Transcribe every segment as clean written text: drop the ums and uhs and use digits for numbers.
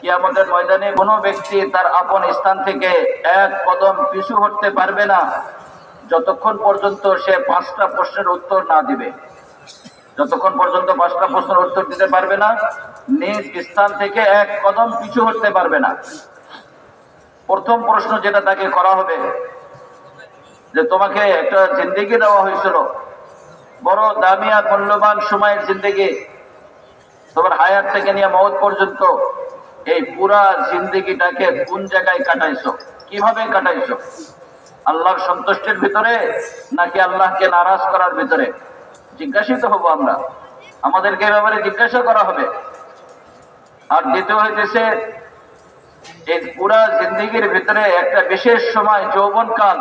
কিয়ামতের ময়দানে কোনো ব্যক্তি তার আপন স্থান থেকে এক কদম পিছু হটতে পারবে না যতক্ষণ পর্যন্ত সে 5টা প্রশ্নের উত্তর না দিবে। যতক্ষণ পর্যন্ত 5টা প্রশ্নের উত্তর দিতে পারবে না, নিজ স্থান থেকে এক কদম পিছু হটতে পারবে না। প্রথম প্রশ্ন যেটা তাকে করা হবে, যে তোমাকে একটা জিন্দেগি দেওয়া হয়েছিল, বড় দামি আর মূল্যবান সময়ের জিন্দেগি, তোমার হায়াত থেকে নিয়ে মওত পর্যন্ত এই পুরা জিন্দেগিটাকে কোন জায়গায় কাটাইছো, কিভাবে কাটাইছো? আল্লাহর সন্তুষ্টির ভিতরে নাকি আল্লাহকে নারাজ করার ভিতরে? জিজ্ঞাসিত হব আমরা, আমাদেরকে এই ব্যাপারে জিজ্ঞাসা করা হবে। আর দ্বিতীয় হইতেছে, এই পুরা জিন্দেগির ভিতরে একটা বিশেষ সময় যৌবনকাল,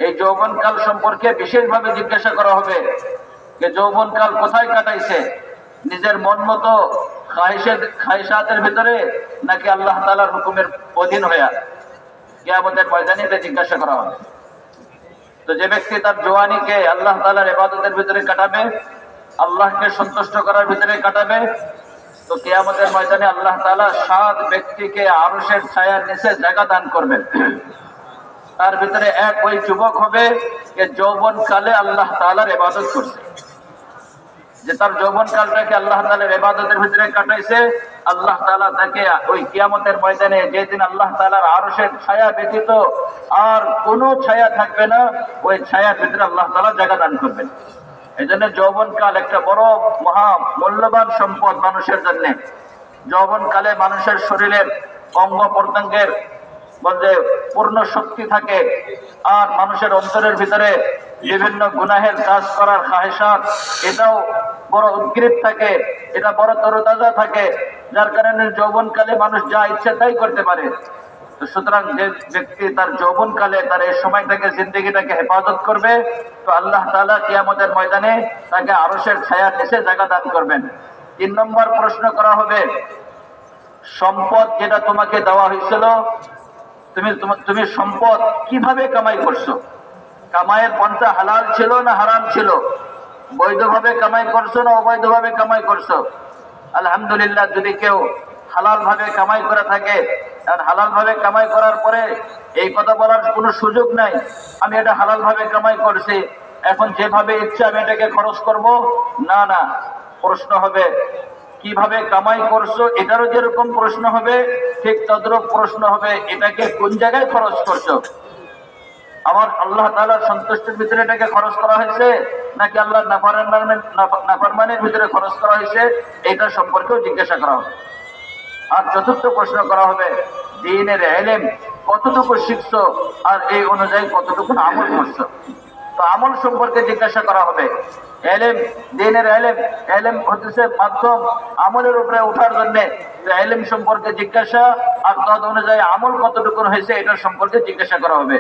এই যৌবনকাল সম্পর্কে বিশেষভাবে জিজ্ঞাসা করা হবে যে যৌবনকাল কোথায় কাটাইছে, নিজের মন মতো খায়সাতের ভিতরে নাকি আল্লাহ তাআলার হুকুমের অধীন হইয়া? কিয়ামতের ময়দানে এটা জিজ্ঞাসা করা হবে। তো যে ব্যক্তি তার জওয়ানিকে আল্লাহ তাআলার ইবাদতের ভিতরে কাটাবে, আল্লাহকে সন্তুষ্ট করার ভিতরে কাটাবে, তো কিয়ামতের ময়দানে আল্লাহ তাআলা 7 ব্যক্তিকে আরশের ছায়ার নিচে জায়গা দান করবেন। তার ভিতরে এক ওই যুবক হবে যে যৌবনকালে আল্লাহ তাআলার ইবাদত করছে, যে তার যৌবনকালটাকে আল্লাহ তাআলার ইবাদতের ভিতরে কাটাইছে। আল্লাহ তাআলা তাকে ওই কিয়ামতের ময়দানে, যেদিন আল্লাহ তাআলার আরশের ছায়া ব্যতীত আর কোনো ছায়া থাকবে না, ওই ছায়ার ভিতরে আল্লাহ তাআলা জায়গা দান করবেন। এই জন্য যৌবনকাল একটা বড় মহা মূল্যবান সম্পদ মানুষের জন্য। যৌবনকালে মানুষের শরীরের অঙ্গ প্রত্যঙ্গের মধ্যে পূর্ণ শক্তি থাকে, আর মানুষের অন্তরের ভিতরে বিভিন্ন গুনাহের কাজ করার খাহেসাত এটাও বড় উদ্গ্রীব থাকে, এটা বড় তরতাজা থাকে, যার কারণে যৌবনকালে মানুষ যা ইচ্ছে তাই করতে পারে। তো সুতরাং যে ব্যক্তি তার যৌবনকালে তার এই সময়টাকে, জিন্দেগিটাকে হেফাজত করবে, তো আল্লাহ তাআলা কিয়ামতের ময়দানে তাকে আরশের ছায়ার নিচে জায়গা দান করবেন। 3 নম্বর প্রশ্ন করা হবে, সম্পদ যেটা তোমাকে দেওয়া হয়েছিল, তুমি সম্পদ কিভাবে কামাই করছো? কামাইয়ের পন্থা হালাল ছিল না হারাম ছিল? বৈধভাবে কামাই করছো না অবৈধভাবে কামাই করছো? আলহামদুলিল্লাহ, যদি কেউ হালাল ভাবে কামাই করে থাকে, আর হালাল ভাবে কামাই করার পরে এই কথা বলার কোনো সুযোগ নাই আমি এটা হালাল ভাবে কামাই করছি, এখন যেভাবে ইচ্ছা আমি এটাকে খরচ করব, না না। প্রশ্ন হবে কিভাবে কামাই করছো, এটারও যেরকম প্রশ্ন হবে ঠিক তদ্রূপ প্রশ্ন হবে এটাকে কোন জায়গায় খরচ করছো। আমার আল্লাহ তাআলার সন্তুষ্টির ভিতরে এটাকে খরচ করা হয়েছে নাকি আল্লাহর নাফরমানির ভিতরে খরচ করা হয়েছে, এটা সম্পর্কেও জিজ্ঞাসা করা হবে। আর চতুর্থ প্রশ্ন করা হবে, দ্বীনের ইলম কতটুকু শিখছো আর এই অনুযায়ী কতটুকু আমল করছো। তো আমল সম্পর্কে জিজ্ঞাসা করা হবে। ইলম, দ্বীনের ইলম হচ্ছে মাধ্যম আমলের উপরে ওঠার জন্য। ইলম সম্পর্কে জিজ্ঞাসা, আর তদ অনুযায়ী আমল কতটুকু হয়েছে এটা সম্পর্কে জিজ্ঞাসা করা হবে।